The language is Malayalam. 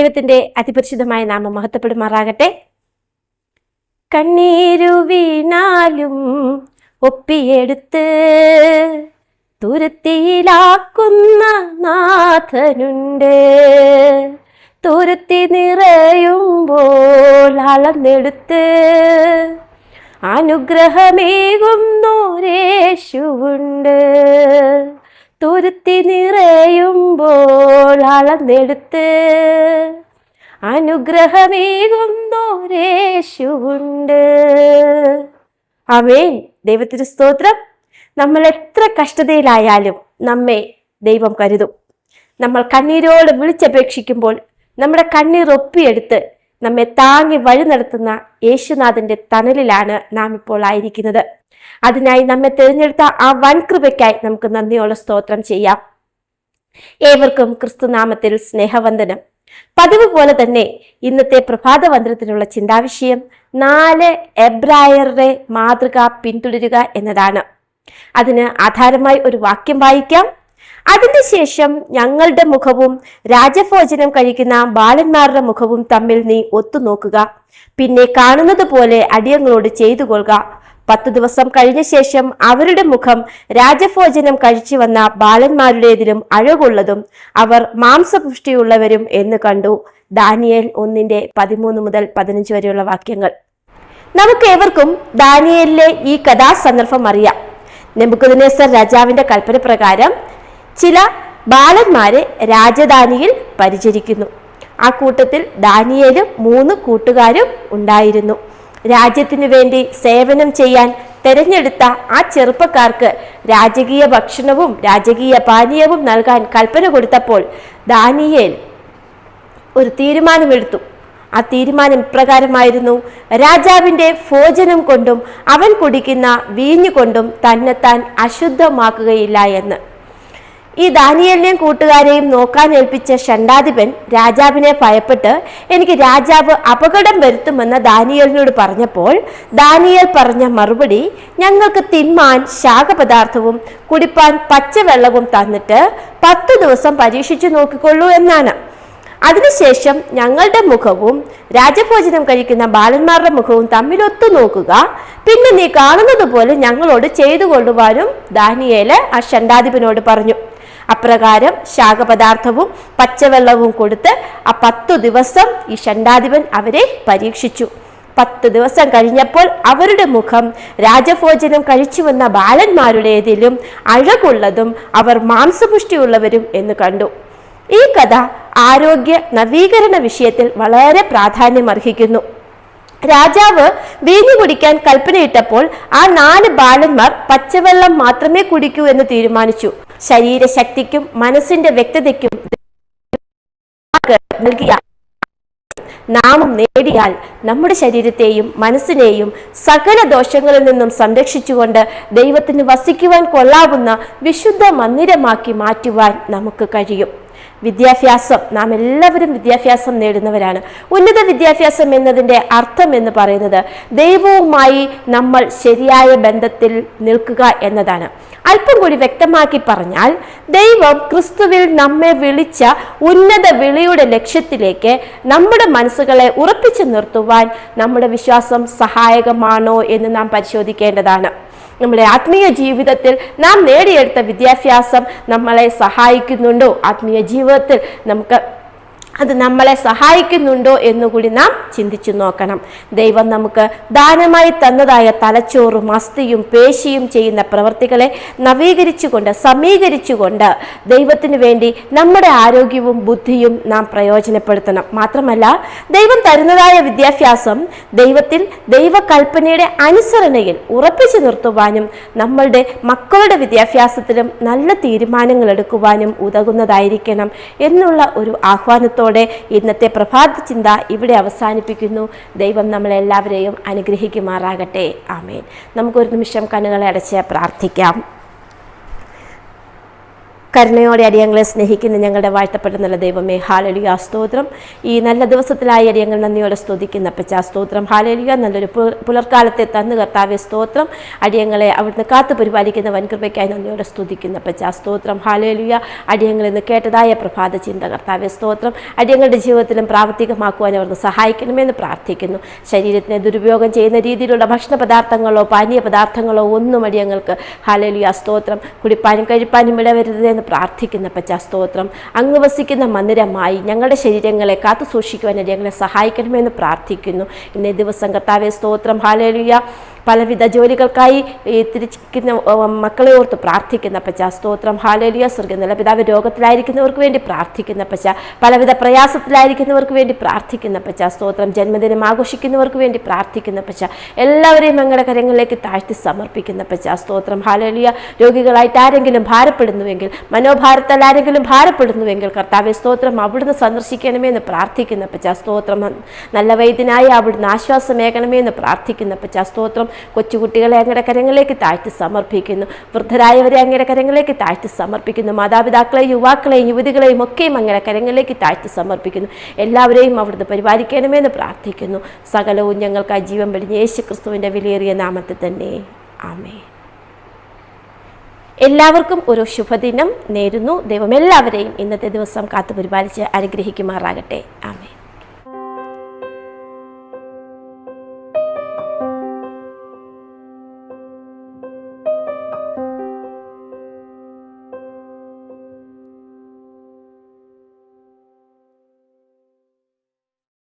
ദൈവത്തിന്റെ അതിപരിശുദ്ധമായ നാമം മഹത്വപ്പെടുമാറാകട്ടെ. കണ്ണീരു വീണാലും ഒപ്പിയെടുത്ത് തുരുത്തിയിലാക്കുന്ന നാഥനുണ്ട്. തുരുത്തി നിറയുമ്പോൾ അളന്നെടുത്ത് അനുഗ്രഹമേകുന്നോരേശുവുണ്ട്. തുരുത്തി നിറയുമ്പോൾ അളന്നെടുത്ത് അനുഗ്രഹമേകുന്നോരേശുവുണ്ട്. ആമേൻ. ദൈവത്തിന് സ്തോത്രം. നമ്മൾ എത്ര കഷ്ടതയിലായാലും നമ്മെ ദൈവം കരുതും. നമ്മൾ കണ്ണീരോട് വിളിച്ചപേക്ഷിക്കുമ്പോൾ നമ്മുടെ കണ്ണീർ ഒപ്പിയെടുത്ത് നമ്മെ താങ്ങി വഴി നടത്തുന്ന യേശുനാഥന്റെ തണലിലാണ് നാം ഇപ്പോൾ ആയിരിക്കുന്നത്. അതിനായി നമ്മെ തിരഞ്ഞെടുത്ത ആ വൻകൃപയ്ക്കായി നമുക്ക് നന്ദിയോടെ സ്തോത്രം ചെയ്യാം. ഏവർക്കും ക്രിസ്തുനാമത്തിൽ സ്നേഹവന്ദനം. പതിവ് പോലെ തന്നെ ഇന്നത്തെ പ്രഭാതവന്ദനത്തിനുള്ള ചിന്താവിഷയം 4 എബ്രായരുടെ മാതൃക പിന്തുടരുക എന്നതാണ്. അതിന് ആധാരമായി ഒരു വാക്യം വായിക്കാം. അതിന്റെ ശേഷം ഞങ്ങളുടെ മുഖവും രാജഭോജനം കഴിക്കുന്ന ബാലന്മാരുടെ മുഖവും തമ്മിൽ നീ ഒത്തുനോക്കുക. പിന്നെ കാണുന്നത് പോലെ അടിയങ്ങളോട് ചെയ്തു കൊള്ളുക. 10 ദിവസം കഴിഞ്ഞ ശേഷം അവരുടെ മുഖം രാജഭോജനം കഴിച്ചു വന്ന ബാലന്മാരുടേതിലും അഴകുള്ളതും അവർ മാംസപുഷ്ടിയുള്ളവരും എന്ന് കണ്ടു. ദാനിയേൽ 1:13-15 വരെയുള്ള വാക്യങ്ങൾ. നമുക്ക് ഏവർക്കും ദാനിയേലിലെ ഈ കഥാസന്ദർഭം അറിയാം. നെബൂഖദ്നേസർ രാജാവിന്റെ കൽപ്പന പ്രകാരം ചില ബാലന്മാരെ രാജധാനിയിൽ പരിചരിക്കുന്നു. ആ കൂട്ടത്തിൽ ദാനിയേലും 3 കൂട്ടുകാരും ഉണ്ടായിരുന്നു. രാജ്യത്തിനു വേണ്ടി സേവനം ചെയ്യാൻ തെരഞ്ഞെടുത്ത ആ ചെറുപ്പക്കാർക്ക് രാജകീയ ഭക്ഷണവും രാജകീയ പാനീയവും നൽകാൻ കൽപ്പന കൊടുത്തപ്പോൾ ദാനിയേൽ ഒരു തീരുമാനമെടുത്തു. ആ തീരുമാനം ഇപ്രകാരമായിരുന്നു: രാജാവിന്റെ ഭോജനം കൊണ്ടും അവൻ കുടിക്കുന്ന വീഞ്ഞുകൊണ്ടും തന്നെത്താൻ അശുദ്ധമാക്കുകയില്ല എന്ന്. ഈ ദാനിയേലിനെയും കൂട്ടുകാരെയും നോക്കാൻ ഏൽപ്പിച്ച ഷണ്ഡാധിപൻ രാജാവിനെ ഭയപ്പെട്ട് എനിക്ക് രാജാവ് അപകടം വരുത്തുമെന്ന് ദാനിയേലിനോട് പറഞ്ഞപ്പോൾ ദാനിയേൽ പറഞ്ഞ മറുപടി: ഞങ്ങൾക്ക് തിന്മാൻ ശാഖപദാർത്ഥവും കുടിപ്പാൻ പച്ചവെള്ളവും തന്നിട്ട് 10 ദിവസം പരീക്ഷിച്ചു നോക്കിക്കൊള്ളൂ എന്നാണ്. അതിനുശേഷം ഞങ്ങളുടെ മുഖവും രാജഭോജനം കഴിക്കുന്ന ബാലന്മാരുടെ മുഖവും തമ്മിൽ ഒത്തു നോക്കുക. പിന്നെ നീ കാണുന്നത് പോലെ ഞങ്ങളോട് ചെയ്തു കൊള്ളുവാനും ദാനിയേല് ആ ഷണ്ഡാധിപനോട് പറഞ്ഞു. അപ്രകാരം ശാഖപദാർത്ഥവും പച്ചവെള്ളവും കൊടുത്ത് ആ 10 ദിവസം ഈ ഷണ്ഡാധിപൻ അവരെ പരീക്ഷിച്ചു. 10 ദിവസം കഴിഞ്ഞപ്പോൾ അവരുടെ മുഖം രാജഭോജനം കഴിച്ചു വന്ന ബാലന്മാരുടേതിലും അഴകുള്ളതും അവർ മാംസപുഷ്ടിയുള്ളവരും എന്ന് കണ്ടു. ഈ കഥ ആരോഗ്യ നവീകരണ വിഷയത്തിൽ വളരെ പ്രാധാന്യം അർഹിക്കുന്നു. രാജാവ് വീഞ്ഞു കുടിക്കാൻ കൽപ്പനയിട്ടപ്പോൾ ആ 4 ബാലന്മാർ പച്ചവെള്ളം മാത്രമേ കുടിക്കൂ എന്ന് തീരുമാനിച്ചു. ശരീരശക്തിക്കും മനസ്സിന്റെ വ്യക്തതയ്ക്കും നൽകിയ നാമം നേടിയാൽ നമ്മുടെ ശരീരത്തെയും മനസ്സിനെയും സകല ദോഷങ്ങളിൽ നിന്നും സംരക്ഷിച്ചുകൊണ്ട് ദൈവത്തിന് വസിക്കുവാൻ കൊള്ളാവുന്ന വിശുദ്ധ മന്ദിരമാക്കി മാറ്റുവാൻ നമുക്ക് കഴിയും. വിദ്യാഭ്യാസം, നാം എല്ലാവരും വിദ്യാഭ്യാസം നേടുന്നവരാണ്. ഉന്നത വിദ്യാഭ്യാസം എന്നതിൻ്റെ അർത്ഥം എന്ന് പറയുന്നത് ദൈവവുമായി നമ്മൾ ശരിയായ ബന്ധത്തിൽ നിൽക്കുക എന്നതാണ്. അല്പം കൂടി വ്യക്തമാക്കി പറഞ്ഞാൽ, ദൈവം ക്രിസ്തുവിൽ നമ്മെ വിളിച്ച ഉന്നത വിളിയുടെ ലക്ഷ്യത്തിലേക്ക് നമ്മുടെ മനസ്സുകളെ ഉറപ്പിച്ചു നിർത്തുവാൻ നമ്മുടെ വിശ്വാസം സഹായകമാണോ എന്ന് നാം പരിശോധിക്കേണ്ടതാണ്. നമ്മുടെ ആത്മീയ ജീവിതത്തിൽ നാം നേടിയെടുത്ത വിദ്യാഭ്യാസം നമ്മളെ സഹായിക്കുന്നുണ്ടോ? ആത്മീയ ജീവിതത്തിൽ അത് നമ്മളെ സഹായിക്കുന്നുണ്ടോ എന്നുകൂടി നാം ചിന്തിച്ചു നോക്കണം. ദൈവം നമുക്ക് ദാനമായി തന്നതായ തലച്ചോറും അസ്ഥിയും പേശിയും ചെയ്യുന്ന പ്രവൃത്തികളെ നവീകരിച്ചുകൊണ്ട് സമീകരിച്ചുകൊണ്ട് ദൈവത്തിന് വേണ്ടി നമ്മുടെ ആരോഗ്യവും ബുദ്ധിയും നാം പ്രയോജനപ്പെടുത്തണം. മാത്രമല്ല, ദൈവം തരുന്നതായ വിദ്യാഭ്യാസം ദൈവത്തിൽ ദൈവകൽപ്പനയുടെ അനുസരണയിൽ ഉറപ്പിച്ചു നിർത്തുവാനും നമ്മളുടെ മക്കളുടെ വിദ്യാഭ്യാസത്തിലും നല്ല തീരുമാനങ്ങൾ എടുക്കുവാനും ഉതകുന്നതായിരിക്കണം എന്നുള്ള ഒരു ആഹ്വാനത്തോടെ ഇന്നത്തെ പ്രഭാത ചിന്ത ഇവിടെ അവസാനിപ്പിക്കുന്നു. ദൈവം നമ്മളെല്ലാവരെയും അനുഗ്രഹിക്കുമാറാകട്ടെ. ആമേൻ. നമുക്കൊരു നിമിഷം കണ്ണുകളെ അടച്ച് പ്രാർത്ഥിക്കാം. കരുണയോടെ അടിയങ്ങളെ സ്നേഹിക്കുന്ന ഞങ്ങളുടെ വാഴ്ത്തപ്പെട്ട നല്ല ദൈവമേ, ഹല്ലേലൂയ സ്തോത്രം. ഈ നല്ല ദിവസത്തിലായി അടിയങ്ങൾ നന്ദിയോടെ സ്തുതിക്കുന്ന അപ്പച്ചാ സ്തോത്രം. ഹല്ലേലൂയ. നല്ലൊരു പുലർക്കാലത്തെ തന്നു കർത്താവേ സ്തോത്രം. അടിയങ്ങളെ അവിടുന്ന് കാത്തു പരിപാലിക്കുന്ന വൻകൃപയ്ക്കായി നന്ദിയോടെ സ്തുതിക്കുന്ന അപ്പച്ചാ സ്തോത്രം. ഹല്ലേലൂയ. അടിയങ്ങൾ ഇന്ന് കേട്ടതായ പ്രഭാത ചിന്ത കർത്താവേ സ്തോത്രം അടിയങ്ങളുടെ ജീവിതത്തിലും പ്രാവർത്തികമാക്കുവാൻ അവിടുന്ന് സഹായിക്കണമെന്ന് പ്രാർത്ഥിക്കുന്നു. ശരീരത്തിനെ ദുരുപയോഗം ചെയ്യുന്ന രീതിയിലുള്ള ഭക്ഷണ പദാർത്ഥങ്ങളോ പാനീയ പദാർത്ഥങ്ങളോ ഒന്നും അടിയങ്ങൾക്ക് ഹല്ലേലൂയ സ്തോത്രം കുടിപ്പാനും കഴിപ്പാനും ഇടവരുതെന്ന് പ്രാർത്ഥിക്കുന്ന അപ്പച്ചാ സ്തോത്രം. അങ്ങ് വസിക്കുന്ന മന്ദിരമായി ഞങ്ങളുടെ ശരീരങ്ങളെ കാത്തു സൂക്ഷിക്കുവാൻ അടിയങ്ങളെ സഹായിക്കണമെന്ന് പ്രാർത്ഥിക്കുന്നു. ഇന്നേ ദിവസം കർത്താവേ സ്തോത്രം. ഹല്ലേലൂയ. പലവിധ ജോലികൾക്കായി തിരിച്ചിരിക്കുന്ന മക്കളെ ഓർത്ത് പ്രാർത്ഥിക്കുന്ന അപ്പച്ചാ സ്തോത്രം. ഹല്ലേലൂയ. സ്വർഗ്ഗസ്ഥ പിതാവേ, രോഗത്തിലായിരിക്കുന്നവർക്ക് വേണ്ടി പ്രാർത്ഥിക്കുന്ന അപ്പച്ചാ, പലവിധ പ്രയാസത്തിലായിരിക്കുന്നവർക്ക് വേണ്ടി പ്രാർത്ഥിക്കുന്ന അപ്പച്ചാ സ്തോത്രം. ജന്മദിനം ആഘോഷിക്കുന്നവർക്ക് വേണ്ടി പ്രാർത്ഥിക്കുന്ന അപ്പച്ചാ, എല്ലാവരെയും ഞങ്ങളുടെ കരങ്ങളിലേക്ക് താഴ്ത്തി സമർപ്പിക്കുന്ന അപ്പച്ചാ സ്തോത്രം. ഹല്ലേലൂയ. രോഗികളായിട്ട് ആരെങ്കിലും ഭാരപ്പെടുന്നുവെങ്കിൽ, മനോഭാരത്താൽ ആരെങ്കിലും ഭാരപ്പെടുന്നുവെങ്കിൽ കർത്താവേ സ്തോത്രം അവിടുന്ന് സന്ദർശിക്കണമെന്ന് പ്രാർത്ഥിക്കുന്ന അപ്പച്ചാ സ്തോത്രം. നല്ല വൈദ്യനായി അവിടുന്ന് ആശ്വാസമേകണമെന്ന് പ്രാർത്ഥിക്കുന്ന അപ്പച്ചാ സ്തോത്രം. കൊച്ചുകുട്ടികളെ അങ്ങയുടെ കരങ്ങളിലേക്ക് താഴ്ത്തി സമർപ്പിക്കുന്നു. വൃദ്ധരായവരെ അങ്ങയുടെ കരങ്ങളിലേക്ക് താഴ്ത്തി സമർപ്പിക്കുന്നു. മാതാപിതാക്കളെയും യുവാക്കളെയും യുവതികളെയും ഒക്കെയും അങ്ങയുടെ കരങ്ങളിലേക്ക് താഴ്ത്തി സമർപ്പിക്കുന്നു. എല്ലാവരെയും അവിടുന്ന് പരിപാലിക്കണമെന്ന് പ്രാർത്ഥിക്കുന്നു. സകലവും ഞങ്ങൾക്കായി ജീവൻ വെടിഞ്ഞ യേശു ക്രിസ്തുവിൻ്റെ വിലയേറിയ നാമത്തിൽ തന്നെ ആമേൻ. എല്ലാവർക്കും ഒരു ശുഭദിനം നേരുന്നു. ദൈവം എല്ലാവരെയും ഇന്നത്തെ ദിവസം കാത്തു പരിപാലിച്ച് അനുഗ്രഹിക്കുമാറാകട്ടെ. ആമേൻ.